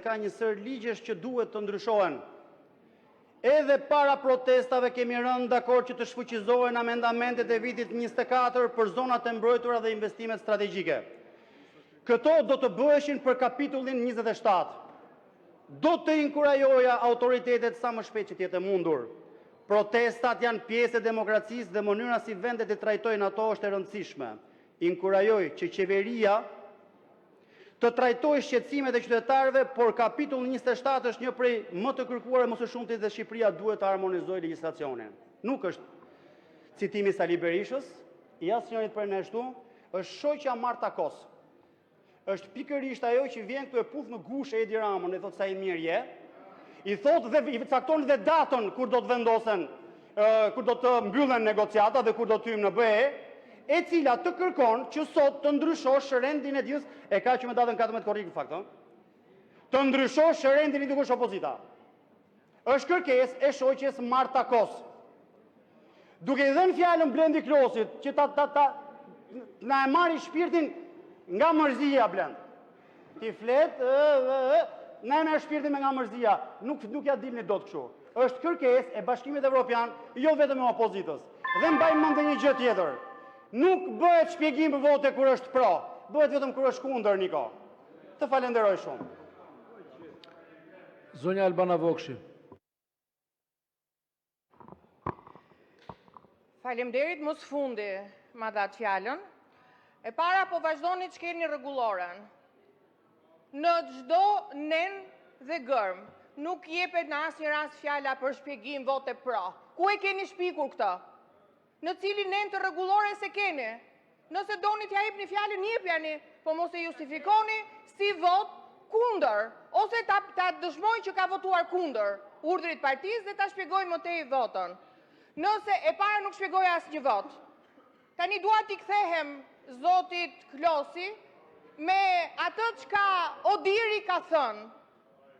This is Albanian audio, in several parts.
ka një sër ligjesh që duhet të ndryshohen. Edhe para protestave kemi rënë dakord që të shfuqizohen amendamentet e vitit 24 për zonat e mbrojtura dhe investimet strategjike. Këto do të bëheshin për kapitullin 27. Do të inkurajoja autoritetet sa më shpejt që tjetë mundur. Protestat janë pjesë e demokracisë dhe mënyra si vendet e trajtojnë ato është e rëndësishme. Inkurajoj që qeveria të trajtojë shqetësimet e qytetarëve, por kapitull 27 është një prej më të kërkuar e më së shumti dhe Shqipëria duhet të harmonizojë legjislacionin. Nuk është citimi i Sali Berishës, i asnjërit prej nesh këtu, është shoqja Marta Kos. Është pikërisht ajo që vjen këtu e puth në gushë Edi Ramën, e thot sa i mirë je. I thot dhe i cakton dhe datën kur do të vendosen, kur do të mbyllen negociata dhe kur do të hyjmë në BE, e cila të kërkon që sot të ndryshosh rendin e dijes, e ka që me datën 14 korrik në fakt, të ndryshosh rendin e dikush opozita. Është kërkesë e shoqes Marta Kos. Duke i dhënë fjalën Blendi Klosit që na e marri shpirtin nga mërzia, Blend. Ti flet, na e merr shpirtin nga mërzia, nuk ja dilni dot kështu. Është kërkesë e Bashkimit Evropian, jo vetëm e opozitës. Dhe mbajmë mend një gjë tjetër. Nuk bëhet shpjegim për vote kur është pro, bëhet vetëm kur është kundër, Niko. Të falenderoj shumë. Zonja Albana Vokshi. Faleminderit, mos fundi ma dat fjalën. E para po vazhdoni që keni rregulloren. Në çdo nen dhe gërm, nuk jepet në asnjë rast fjala për shpjegim vote pro. Ku e keni shpikur këtë? Në cilin nen të rregullore se keni? Nëse doni t'ja jepni fjalën, jepjani, po mos e justifikoni si vot kundër, ose ta dëshmoj që ka votuar kundër urdhrit partisë dhe ta shpjegoj më tej votën. Nëse e para nuk shpjegoj asnjë vot. Tani dua t'i kthehem zotit Klosi me atë çka Odiri ka thënë.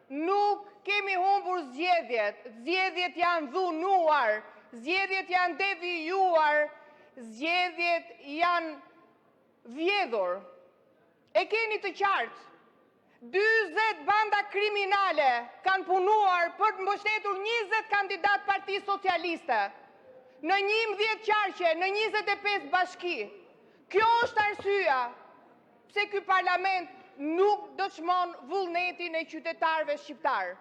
Nuk kemi humbur zgjedhjet, zgjedhjet janë dhunuar, zgjedhjet janë devijuar, zgjedhjet janë vjedhur. E keni të qartë. 40 banda kriminale kanë punuar për të mbështetur 20 kandidat Parti Socialiste. Në 11 qarqe, në 25 bashki. Kjo është arsyeja pse ky parlament nuk dëshmon vullnetin e qytetarëve shqiptar.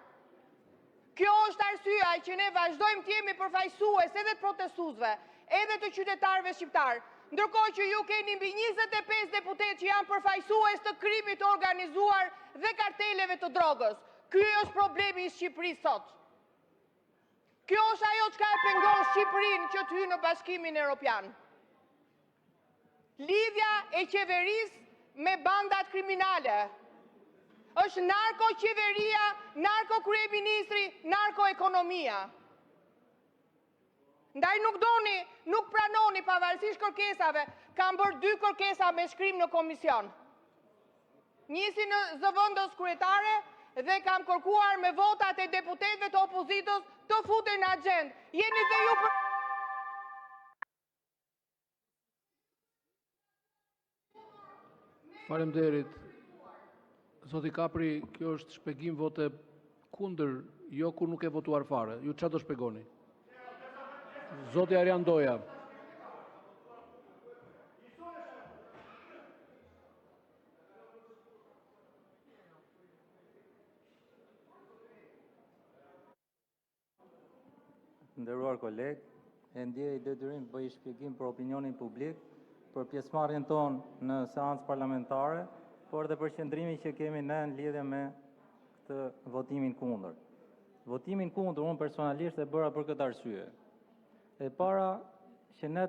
Kjo është arsyeja që ne vazhdojmë të jemi përfaqësues edhe të protestuesve, edhe të qytetarëve shqiptar, ndërkohë që ju keni mbi 25 deputet që janë përfaqësues të krimit të organizuar dhe karteleve të drogës. Ky është problemi i Shqipërisë sot. Kjo është ajo çka e pengon Shqipërinë që të hyjë në Bashkimin Evropian. Lidhja e qeverisë me bandat kriminale. Është narko-qeveria, narko-kryeministri, narko-ekonomia. Ndaj nuk pranoni pavarësisht kërkesave, kam bërë 2 kërkesa me shkrim në komision. Njësi në zëvendës kryetare dhe kam kërkuar me votat e deputetëve të opozitës të futen në agjendë. Jeni dhe ju për... Faleminderit. Zoti Kapri, kjo është shpjegim vote kundër, jo kur nuk e votuar fare. Ju çfarë do shpjegoni? Zoti Arjan Doja. Nderuar kolegë, e ndjej detyrim të bëj shpjegim për opinionin publik, për pjesëmarrjen tonë në seancë parlamentare, por dhe për qëndrimin që kemi ne në lidhje me këtë votimin kundër. Votimin kundër unë personalisht e bëra për këtë arsye. E para që ne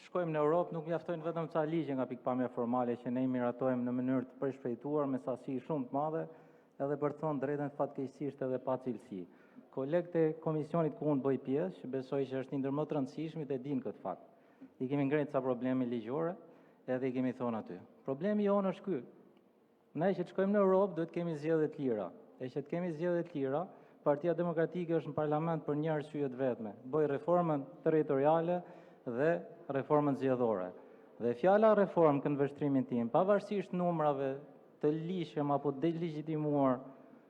shkojmë në Europë nuk mjaftojnë vetëm ca ligje nga pikpamja formale që ne i miratojmë në mënyrë të përshpejtuar me sasi shumë të madhe, edhe për të thënë drejtën fatkeqësisht edhe pa cilësi. Kolegët e komisionit ku unë bëj pjesë, që besoj që është një ndër më të rëndësishmit e din këtë fakt. I kemi ngrenë ca probleme ligjore, edhe i kemi thonë aty. Problemi jonë është ky. Ne që të shkojmë në Europë, duhet kemi zgjedhje të lira. E që të kemi zgjedhje të lira, Partia Demokratike është në parlament për një arsye të vetme. Bëj reformën territoriale dhe reformën zgjedhore. Dhe fjala reformë kënd vështrimin tim, pavarësisht numrave të lishëm apo delegitimuar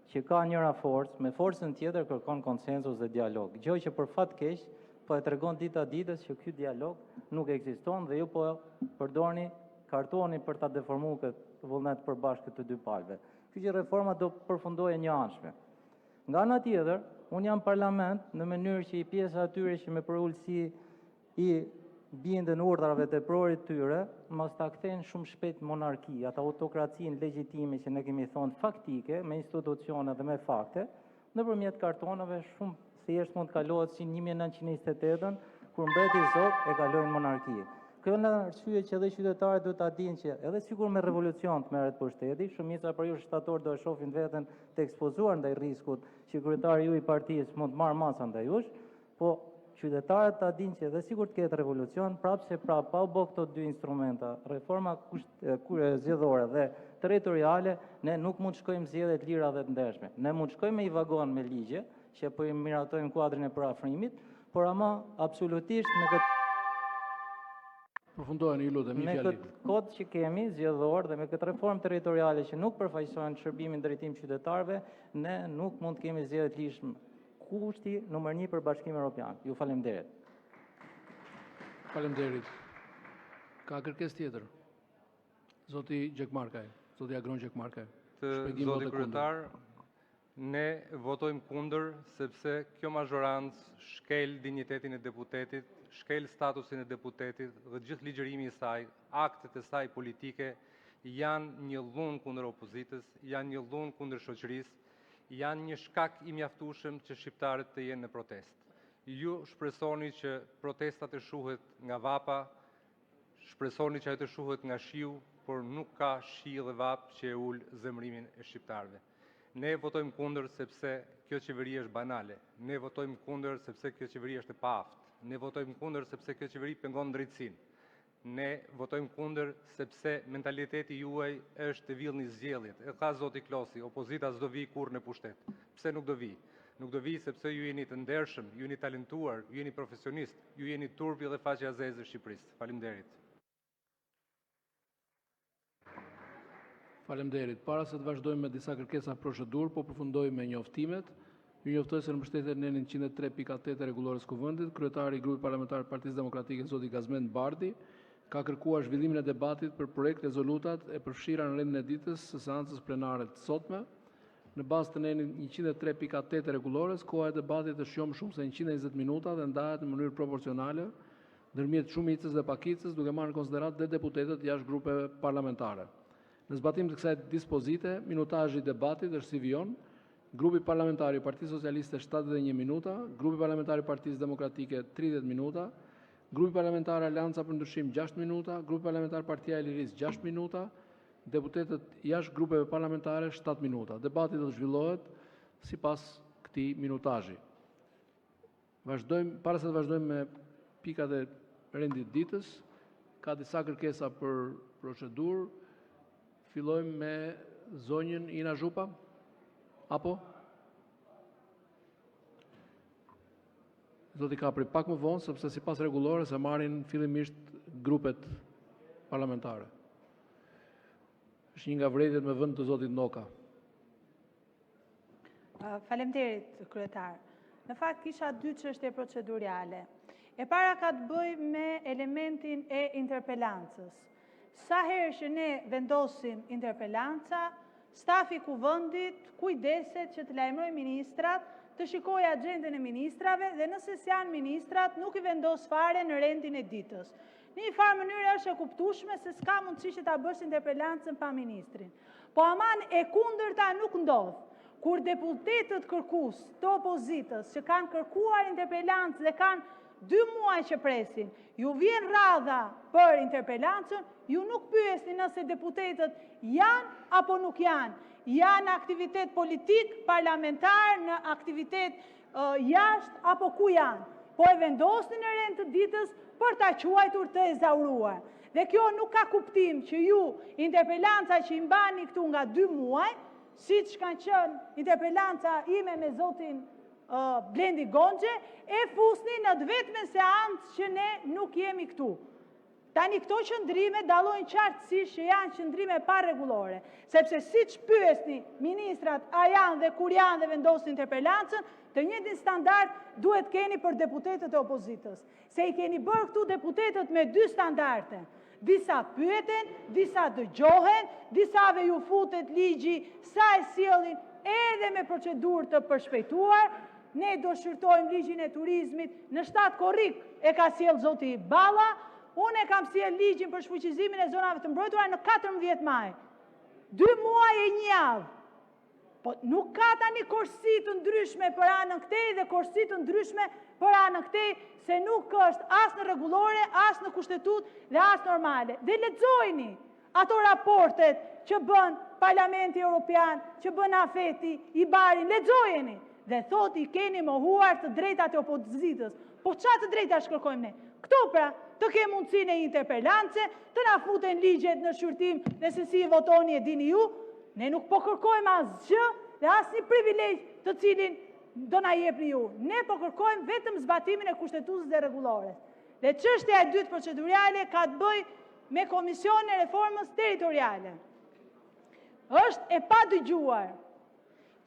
që ka njëra forcë, me forcën tjetër kërkon konsensus dhe dialog. Gjë që për fat keq po e tregon dita ditës që ky dialog nuk ekziston dhe ju po përdorni kartoni për ta deformuar këtë vullnet përbashkët të dy palëve. Kjo që reforma do përfundojë një anshme. Nga ana tjetër, unë jam parlament në mënyrë që i pjesa atyre që me përullësi i bindën urdhrave teprorit tyre, mos ta kthejnë shumë shpejt monarki, atë autokracinë legjitime që ne kemi thonë faktike, me institucione dhe me fakte, nëpërmjet kartonave shumë thjesht mund të kalohet si 1928-ën, kur mbreti Zog e kaloi në monarki. Kjo në arsye që edhe qytetarët duhet ta dinë që edhe sikur me revolucion të merret pushteti, shumica për ju shtator do e shohin veten të ekspozuar ndaj rrezikut që kryetari ju i partisë mund të marrë masa ndaj jush, po qytetarët ta dinë që edhe sikur të ketë revolucion, prapse pa u bë këto dy instrumenta, reforma zgjedhore dhe territoriale, ne nuk mund të shkojmë zgjedhje të lira dhe të ndershme. Ne mund të shkojmë me i vagon me ligje, që po i miratojmë kuadrin e parafrimit, por ama absolutisht me këtë Përfundojeni, ju lutem, një me fjali. këtë kod që kemi zgjedhor dhe me këtë reformë territoriale që nuk përfaqësojnë shërbimin drejtim qytetarëve, ne nuk mund të kemi zgjedhje të lishme. Kushti numër 1 për Bashkimin Evropian. Ju faleminderit. Faleminderit. Ka kërkesë tjetër? Zoti Gjekmarkaj, zoti Agron Gjekmarkaj. Të zoti kryetar, ne votojmë kundër sepse kjo mazhorancë shkel dinjitetin e deputetit, shkel statusin e deputetit dhe gjithë ligjërimi i saj, aktet e saj politike janë një dhunë kundër opozitës, janë një dhunë kundër shoqërisë, janë një shkak i mjaftueshëm që shqiptarët të jenë në protestë. Ju shpresoni që protestat të shuhet nga vapa, shpresoni që ajo të shuhet nga shiu, por nuk ka shi dhe vap që e ul zemrimin e shqiptarëve. Ne votojmë kundër sepse kjo qeveri është banale. Ne votojmë kundër sepse kjo qeveri është e paaftë. Ne votojmë kundër sepse kjo qeveri pengon drejtësinë. Ne votojmë kundër sepse mentaliteti juaj është të villni zgjedhjet. E ka zoti Klosi, opozita s'do vi kurrë në pushtet. Pse nuk do vi? Nuk do vi sepse ju jeni të ndershëm, ju jeni talentuar, ju jeni profesionist, ju jeni turpi dhe faqja e zezë e Shqipërisë. Faleminderit. Faleminderit. Para se të vazhdojmë me disa kërkesa procedurë, po përfundojmë me njoftimet. Ju njoftoj se në mbështetje në 103.8 e rregullores Kuvendit, kryetari i grupit parlamentar të Partisë Demokratike zoti Gazmend Bardhi ka kërkuar zhvillimin e debatit për projekt rezolutat e përfshira në rendin e ditës së seancës plenare të sotme. Në bazë të nën 103.8 e rregullores, koha e debatit është jo më shumë se 120 minuta dhe ndahet në mënyrë proporcionale ndërmjet shumicës dhe pakicës, duke marrë në konsiderat dhe deputetët jashtë grupeve parlamentare. Në zbatim të kësaj dispozite, minutazhi i debatit është si vijon: Grupi parlamentari i Partisë Socialiste 71 minuta, Grupi parlamentari i Partisë Demokratike 30 minuta, Grupi parlamentari Aleanca për Ndryshim 6 minuta, Grupi parlamentar Partia e Lirisë 6 minuta, deputetët jashtë grupeve parlamentare 7 minuta. Debati do të zhvillohet sipas këtij minutazhi. Para se të vazhdojmë me pikat e rendit ditës, ka disa kërkesa për procedurë. Fillojmë me zonjën Ina Zhupa? Apo? Zoti Kapri, pak më vonë, sepse sipas rregullores e marrin fillimisht grupet parlamentare. Është një nga vërejtjet me vend të zotit Noka. Faleminderit, kryetar. Në fakt kisha dy çështje procedurale. E para ka të bëjë me elementin e interpelancës. Sa herë që ne vendosim interpelanca, stafi Kuvendit kujdeset që të lajmëroj ministrat, të shikoj agjendën e ministrave dhe nëse s'janë ministrat, nuk i vendos fare në rendin e ditës. Në një farë mënyrë është e kuptueshme se s'ka mundësi që ta bësh interpelancën pa ministrin. Po aman e kundërta nuk ndodh. Kur deputetët kërkues të opozitës që kanë kërkuar interpelancë dhe kanë 2 muaj që presin, ju vjen radha për interpelancën, ju nuk pyesni nëse deputetët janë apo nuk janë. Janë aktivitet politik, parlamentar, në aktivitet jashtë apo ku janë. Po e vendosni në rend të ditës për ta quajtur të ezauruar. Dhe kjo nuk ka kuptim që ju interpelanca që i mbani këtu nga 2 muaj, siç kanë qenë interpelanca ime me zotin Blendi Gonxhe, e fusni në të vetmen seancë që ne nuk jemi këtu. Tani këto qëndrime dallojnë qartësisht që janë qëndrime pa rregullore, sepse siç pyesni ministrat a janë dhe kur janë dhe vendosin interpelancën, të njëjtin standard duhet keni për deputetët e opozitës, se i keni bërë këtu deputetët me dy standarde. Disa pyeten, disa dëgjohen, disave ju futet ligji sa e sjellin edhe me procedurë të përshpejtuar. Ne do shqyrtojmë ligjin e turizmit, në 7 korrik e ka sjell zoti Balla, unë e kam sjell ligjin për shfuqizimin e zonave të mbrojtura në 14 maj. 2 muaj e 1 javë. Po nuk ka tani korsi të ndryshme për anën këtej dhe korsi të ndryshme për anën këtej, se nuk është as në rregullore, as në kushtetut dhe as normale. Dhe lexojini ato raportet që bën Parlamenti Evropian, që bën Afeti, i Barin, lexojeni dhe thot i keni mohuar të drejtat e opozitës. Po çfarë të drejta shkërkojmë ne? Këto pra, të ke mundësinë e interpelance, të na futen ligjet në shqyrtim dhe se si i votoni e dini ju, ne nuk po kërkojmë asgjë dhe asnjë privilegj të cilin do na jepni ju. Ne po kërkojmë vetëm zbatimin e kushtetutës dhe rregullores. Dhe çështja e dytë procedurale ka të bëjë me Komisionin e Reformës Territoriale. Është e padëgjuar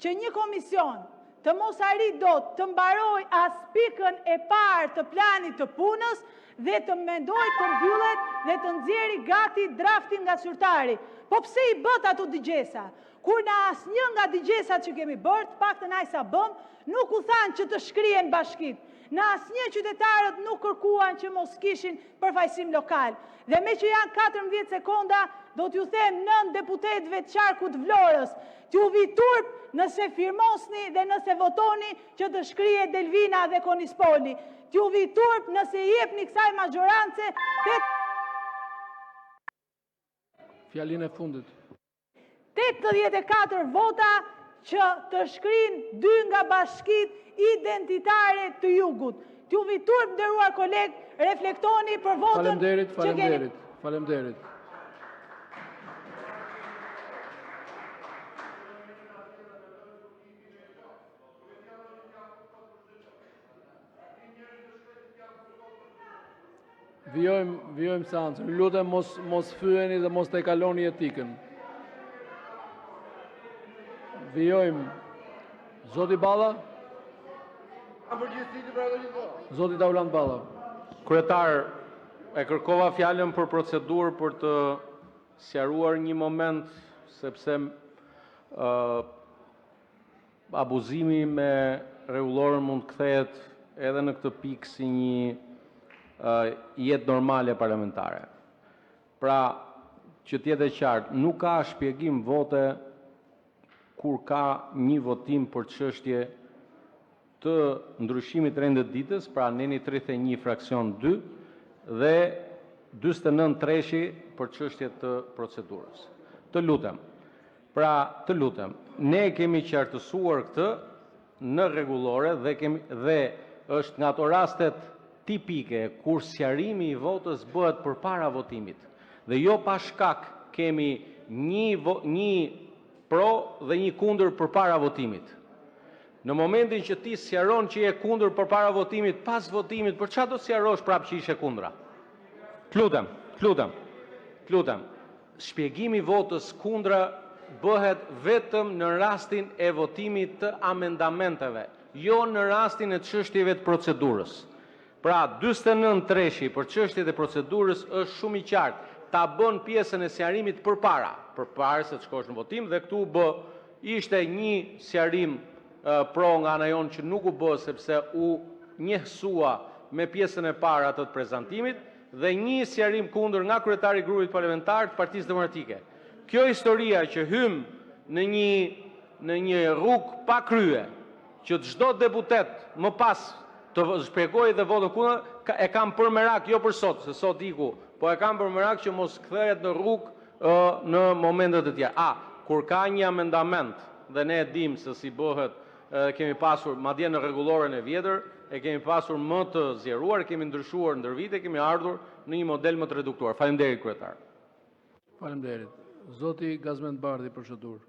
që një komision të mos arrit dot të mbaroj as pikën e parë të planit të punës dhe të mendoj të mbyllet dhe të nxjerrë gati draftin nga zyrtari. Po pse i bët ato digjesa? Kur në asnjë nga digjesat që kemi bërë, të paktën aq sa bëm, nuk u thanë që të shkrihen bashkit. Në asnjë qytetarët nuk kërkuan që mos kishin përfaqësim lokal. Dhe me që janë 14 sekonda, do t'ju them 9 deputetëve të qarkut Vlorës, t'ju vi turp nëse firmosni dhe nëse votoni që të shkrihet Delvina dhe Konispoli. T'ju vi turp nëse jepni kësaj magjorance. Fjalin e fundit. 84 vota që të shkrin 2 nga bashkit identitare të jugut. T'ju vi turp, nderuar koleg, reflektoni për votën që keni. Faleminderit. Vjojmë seancën. Lutem mos fyeni dhe mos të kaloni etikën. Vjojmë. Zoti Balla? Zoti Daulant Balla. Kryetar, e kërkova fjalën për procedurë për të sqaruar një moment, sepse abuzimi me rregullorën mund të kthehet edhe në këtë pikë si një jetë normale parlamentare. Pra, që t'jetë qartë, nuk ka shpjegim vote kur ka një votim për çështje të ndryshimit rendit ditës, pra neni 31 fraksion 2 dhe 49 treshi për çështje të procedurës. Të lutem, ne kemi qartësuar këtë në rregullore dhe është nga ato rastet tipike kur sqarimi i votës bëhet përpara votimit. Dhe jo pa shkak kemi një pro dhe një kundër përpara votimit. Në momentin që ti sqaron që je kundër përpara votimit, pas votimit, për çfarë do sqarosh prapë që ishe kundra? Lutem. Shpjegimi i votës kundra bëhet vetëm në rastin e votimit të amendamenteve, jo në rastin e çështjeve të procedurës. Pra, 49 treshi për çështjet e procedurës është shumë i qartë. Ta bën pjesën e sqarimit përpara se të shkosh në votim dhe këtu ishte një sqarim pro nga ana jonë që nuk u bë sepse u njehsua me pjesën e parë atë të prezantimit dhe një sqarim kundër nga kryetari i grupit parlamentar të Partisë Demokratike. Kjo historia që hym në një rrugë pa krye, që çdo deputet më pas të shpjegoj dhe votën kundër, e kam për merak, jo për sot, se sot iku, po e kam për merak që mos kthehet në rrugë në momentet e tjera. Kur ka një amendament dhe ne e dim se si bëhet, kemi pasur, madje në rregulloren e vjetër, e kemi pasur më të zgjeruar, kemi ndryshuar ndër vite, kemi ardhur në një model më të reduktuar. Faleminderit kryetar. Faleminderit. Zoti Gazmend Bardhi, procedurë.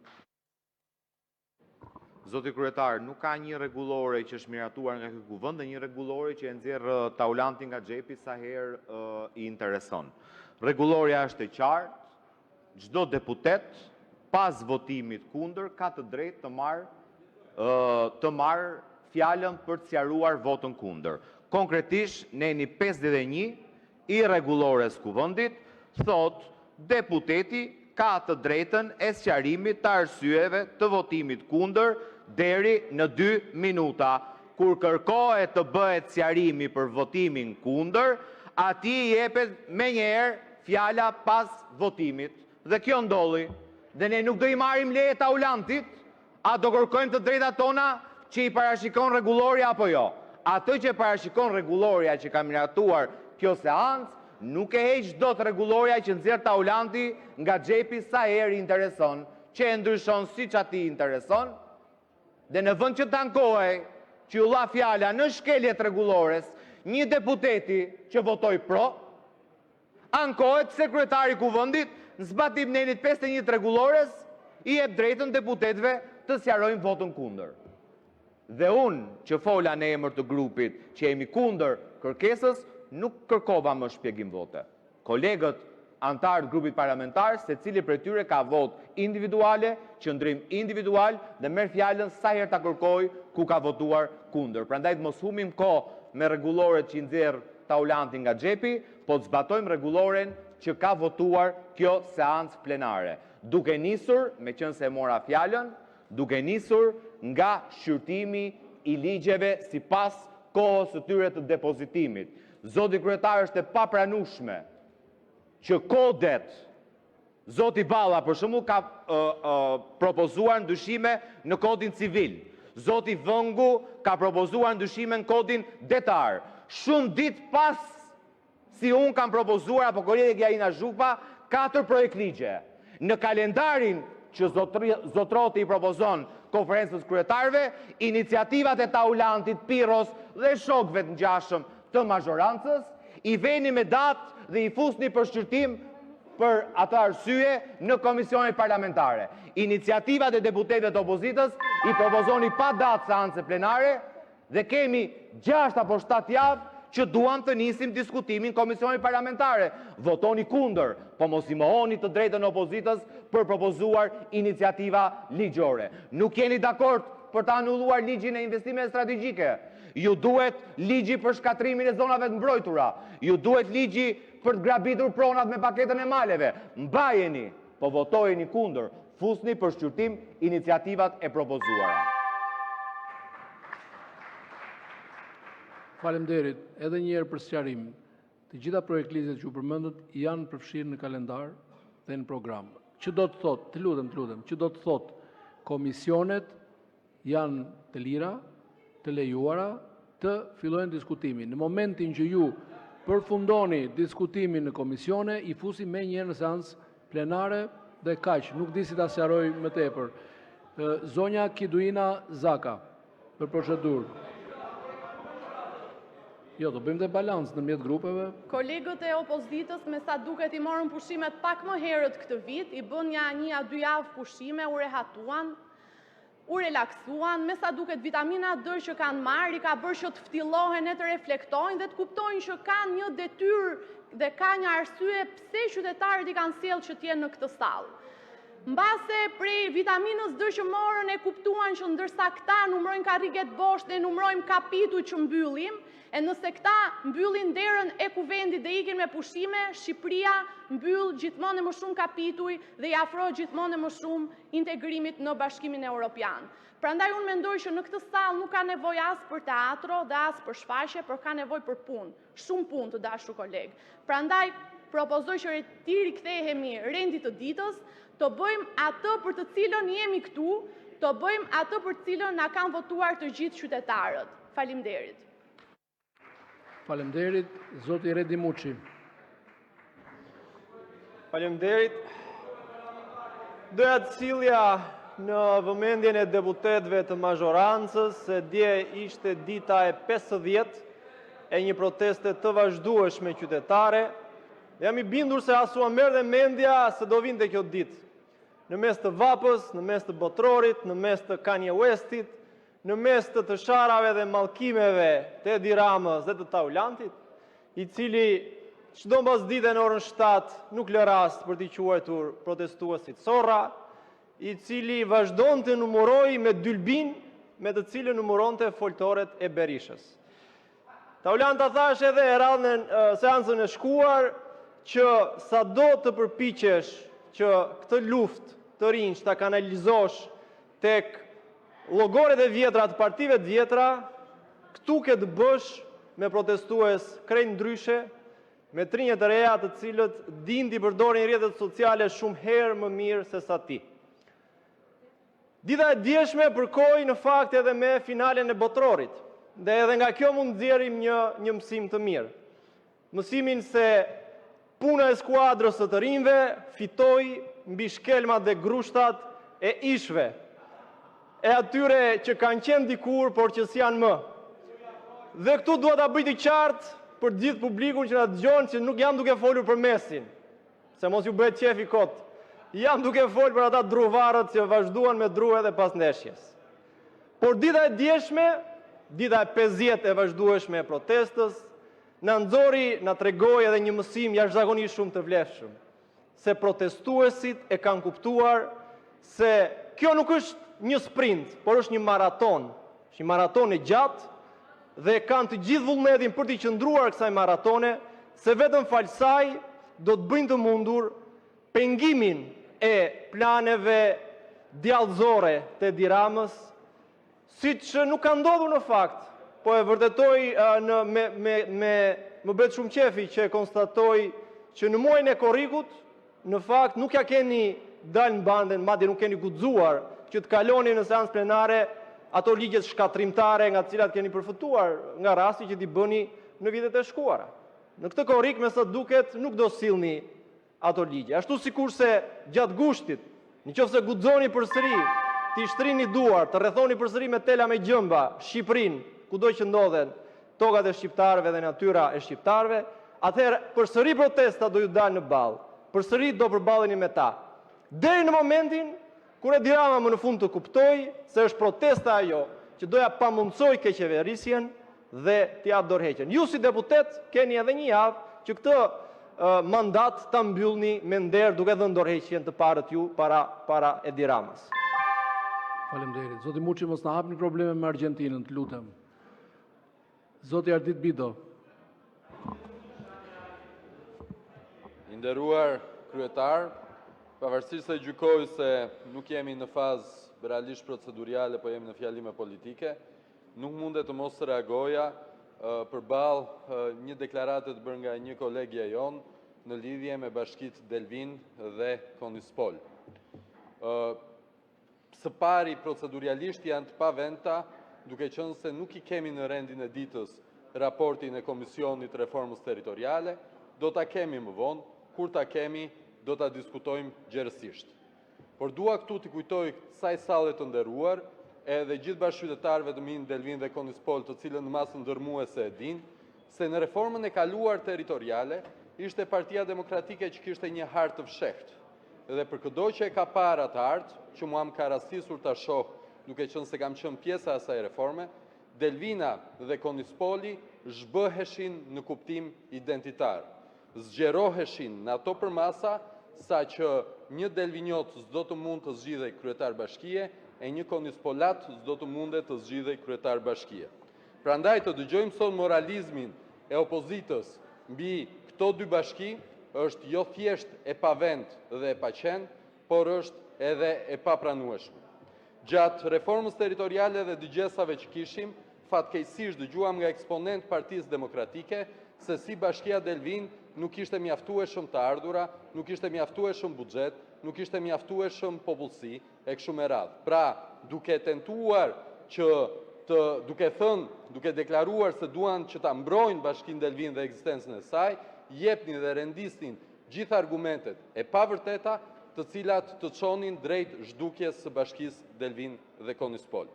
Zoti kryetar, nuk ka një rregullore që është miratuar nga ky kuvend dhe një rregullore që e nxjerr taulanti nga xhepi sa herë i intereson. Rregulloria është e qartë, çdo deputet pas votimit kundër ka të drejtë të marrë fjalën për të sqaruar votën kundër. Konkretisht, neni 51 i rregullores kuvendit thot deputeti ka të drejtën e sqarimit të arsyeve të votimit kundër deri në 2 minuta. Kur kërkohet të bëhet sqarimi për votimin kundër, atij jepet menjëherë fjala pas votimit. Dhe kjo ndolli. Dhe ne nuk do i marrim leje taulantit, a do kërkojmë të drejtat tona që i parashikon rregulloria apo jo. Atë që parashikon rregulloria që ka miratuar kjo seancë, nuk e heq dot rregulloria që nxjerr taulanti nga xhepi sa herë intereson, që e ndryshon siç atij intereson, dhe në vend që tankohej që u dha fjala në shkeljet rregullores një deputeti që votoi pro, ankohet sekretari i kuvendit në zbatim nenit 51 të rregullores i jep drejtën deputetëve të sqarojnë votën kundër. Dhe unë që fola në emër të grupit që jemi kundër kërkesës, nuk kërkova më shpjegim vote. Kolegët antarë të grupit parlamentar, secili prej tyre ka votë individuale, qëndrim individual dhe merr fjalën sa herë ta kërkoj ku ka votuar kundër. Prandaj të mos humim kohë me rregulloret që i nxjerr taulanti nga xhepi, po të zbatojmë rregulloren që ka votuar kjo seancë plenare. Duke nisur, meqense e mora fjalën, duke nisur nga shqyrtimi i ligjeve sipas kohës së tyre të depozitimit. Zoti kryetar, është e papranueshme që kodet, zoti Balla për shembull ka propozuar ndryshime në kodin civil. Zoti Vëngu ka propozuar ndryshime në kodin detar. Shumë ditë pas si unë kam propozuar apo kolegja Ina Zhupa 4 projekt ligje. Në kalendarin që zotroti i propozon konferencës kryetarëve, iniciativat e taulantit, Piros dhe shokëve të ngjashëm të mazhorancës, i veni me datë dhe i fusni për shqyrtim për atë arsye në komisionet parlamentare. Iniciativat e deputetëve të opozitës i propozoni pa datë seance plenare dhe kemi 6 apo 7 javë që duam të nisim diskutimin komisionit parlamentare. Votoni kundër, po mos i mohoni të drejtën e opozitës për propozuar iniciativa ligjore. Nuk jeni dakord për të anulluar ligjin e investimeve strategjike. Ju duhet ligji për shkatrimin e zonave të mbrojtura. Ju duhet ligji për të grabitur pronat me paketën e maleve. Mbajeni, po votojeni kundër. Fusni për shqyrtim iniciativat e propozuara. Faleminderit, edhe një herë për sqarim. Të gjitha projektligjet që u përmendët janë përfshirë në kalendar dhe në program. Që do të thotë, të lutem, që do të thotë komisionet janë të lira, të lejuara, të fillojnë diskutimin. Në momentin që ju përfundoni diskutimin në komisione, i fusi me njërë në seancë plenare dhe kaq, nuk di si ta sqaroj më tepër. Zonja Kiduina Zaka, për procedurë. Jo, do bëjmë dhe balancë në mjetë grupeve. Kolegët e opozitës me sa duket i morën pushimet pak më herët këtë vit, i bën një a 2 javë pushime, u rehatuan, u relaksuan, me sa duket vitamina D që kanë marrë, i ka bërë që të ftillohen e të reflektojnë dhe të kuptojnë që kanë një detyrë dhe ka një arsye pse qytetarët i kanë sjellë që t'jenë në këtë sallë. Mbase prej vitaminës D që morën e kuptuan që ndërsa këta numrojnë karriget boshtë dhe numrojmë kapituj që mbyllim, e nëse këta mbyllin derën e kuvendit dhe ikin me pushime, Shqipëria mbyll gjithmonë e më shumë kapituj dhe i afro gjithmonë e më shumë integrimit në Bashkimin Evropian. Prandaj unë mendoj që në këtë sallë nuk ka nevojë as për teatro dhe as për shfaqje, por ka nevojë për punë, shumë punë të dashur kolegë. Prandaj propozoj që ti rikthehemi rendit të ditës, të bëjmë atë për të cilën jemi këtu, të bëjmë atë për të cilën na kanë votuar të gjithë qytetarët. Faleminderit. Faleminderit, zoti Redi Muçi. Faleminderit. Doja të sjellja në vëmendjen e deputetëve të mazhorancës se dje ishte dita e 50 e një proteste të vazhdueshme qytetare. Jam i bindur se as u merr dhe mendja se do vinte kjo ditë. në mes të Vapës, në mes të Botrorit, në mes të Kanye Westit, në mes të sharave dhe mallkimeve të Edi Ramës dhe të Taulantit, i cili çdo mbasdite në orën 7 nuk lë rast për t'i quajtur protestuesit sorra, i cili vazhdon të numëroj me dylbin me të cilën numëronte foltoret e Berishës. Taulanta thash edhe e radhë në seansën e shkuar që sa do të përpiqesh që këtë luftë të rinj ta kanalizosh tek llogoret e vjetra të partive të vjetra, këtu ke të bësh me protestues krejt ndryshe, me trinjet e reja të cilët din t'i përdorin rrjetet sociale shumë herë më mirë se sa ti. Dita e djeshme përkoi në fakt edhe me finalen e Botrorit, dhe edhe nga kjo mund nxjerrim një mësim të mirë. Mësimin se puna e skuadrës së të rinjve fitoi mbi shkelmat dhe grushtat e ishve, e atyre që kanë qenë dikur por që s'janë më. Dhe këtu dua ta bëj të qartë për gjithë publikun që na dëgjon që nuk jam duke folur për Mesin, se mos ju bëhet qefi kot. Jam duke folur për ata druvarët që vazhduan me dru edhe pas ndeshjes. Por dita e djeshme, dita e 50 e vazhdueshme e protestës, na nxori, na tregoi edhe një mësim jashtëzakonisht shumë të vlefshëm, se protestuesit e kanë kuptuar se kjo nuk është një sprint, por është një maraton. Është një maraton e gjatë dhe kanë të gjithë vullnetin për t'i qëndruar kësaj maratone, se vetëm fal saj do të bëjnë të mundur pengimin e planeve djallëzore të Edi Ramës, siç nuk ka ndodhur në fakt, po e vërtetoj më bëhet shumë qefi që konstatoj që në muajin e korrikut, në fakt nuk ja keni dalë në banden, madje nuk keni guxuar që të kaloni në seancë plenare ato ligjet shkatrimtare nga të cilat keni përfituar nga rasti që t'i bëni në vitet e shkuara. Në këtë korrik, me sa duket, nuk do sillni ato ligje. Ashtu sikurse gjatë gushtit, nëse guxoni përsëri t'i shtrini duar, të rrethoni përsëri me tela me gjëmba Shqipërinë, kudo që ndodhen tokat e shqiptarëve dhe natyra e shqiptarëve, atëherë përsëri protesta do ju dalë në ballë. Përsëri do përballeni me ta. Deri në momentin kur Edi Rama më në fund të kuptoi se është protesta ajo që doja pamundsoj keqeverisjen dhe t'i jap dorëheqjen. Ju si deputet keni edhe një javë që këtë mandat ta mbyllni me nder duke dhënë dorëheqjen të parët ju para Edi Ramës. Faleminderit. Zoti Muçi, mos na hapni probleme me Argjentinën, të lutem. Zoti Ardit Bido. I nderuar kryetar, pavarësisht se gjykoj se nuk jemi në fazë realisht proceduriale, po jemi në fjalime politike, nuk mundet të mos reagoja përballë një deklarate të bërë nga një kolegja jon në lidhje me bashkitë Delvin dhe Konispol. Së pari procedurialisht janë të paventa, duke qenë se nuk i kemi në rendin e ditës raportin e Komisionit Reformës Territoriale, do ta kemi më vonë, kur ta kemi do ta diskutojmë gjerësisht. Por dua këtu t'i kujtoj kësaj salle të nderuar, edhe gjithë bashkëqytetarëve të mi në Delvin dhe Konispol, të cilën në masën dërmuese e din, se në reformën e kaluar territoriale ishte Partia Demokratike që kishte një hartë të fshehtë. Dhe për këdo që e ka parë atë hartë, që mua më ka rastisur ta shoh, duke qenë se kam qenë pjesa e asaj reforme, Delvina dhe Konispoli zhbëheshin në kuptim identitar. Zgjeroheshin në ato përmasa, sa që një Delvinjot s'do të mund të zgjidhej kryetar bashkie, e një Konispolat s'do të mundet të zgjidhej kryetar bashkie. Prandaj të dëgjojmë sot moralizmin e opozitës mbi këto dy bashki, është jo thjesht e pavend dhe e paqen, por është edhe e papranueshme. Gjatë reformës territoriale dhe dëgjesave që kishim, fatkeqësisht dëgjuam nga eksponent Partisë Demokratike se si Bashkia Delvin nuk ishte mjaftueshëm të ardhura, nuk ishte mjaftueshëm buxhet, nuk ishte mjaftueshëm popullsi e kështu me radhë. Pra, duke tentuar që duke thënë, duke deklaruar se duan që ta mbrojnë Bashkinë Delvin dhe ekzistencën e saj, jepnin dhe rendisnin gjithë argumentet e pavërteta, të cilat të çonin drejt zhdukjes së Bashkisë Delvin dhe Konispol.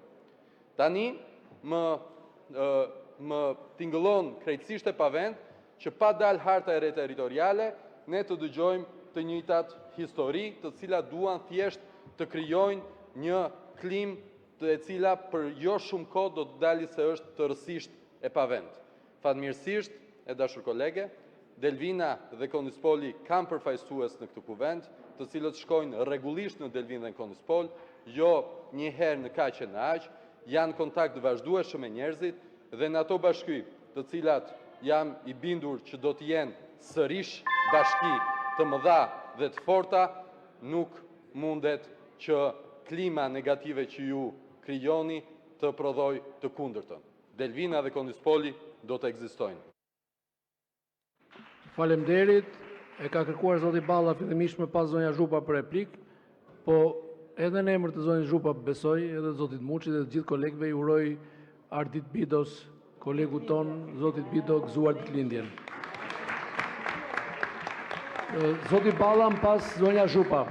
Tani më tingëllon krejtësisht e pavend që pa dal harta e re territoriale, ne të dëgjojmë të njëjtat histori të cilat duan thjesht të krijojnë një klim e cila për jo shumë kohë do të dali se është tërësisht e pavend. Fatmirësisht, e dashur kolege, Delvina dhe Konispoli kanë përfaqësues në këtë kuvend, të cilët shkojnë rregullisht në Delvinë dhe në Konispol, jo një herë në kaq e në aq, janë kontakt vazhdueshëm me njerëzit dhe në ato bashky, të cilat jam i bindur që do të jenë sërish bashki të mëdha dhe të forta, nuk mundet që klima negative që ju krijoni të prodhoj të kundërtën. Delvina dhe Konispoli do të ekzistojnë. Faleminderit. E ka kërkuar zoti Balla fillimisht me pas zonja Zhupa për replik, po edhe në emër të zonjës Zhupa besoj, edhe zotit Muçi dhe të gjithë kolegëve i uroj Ardit Bidos, kolegu ton, zotit Bido, gëzuar ditëlindjen. Zoti Balla më pas zonja Zhupa.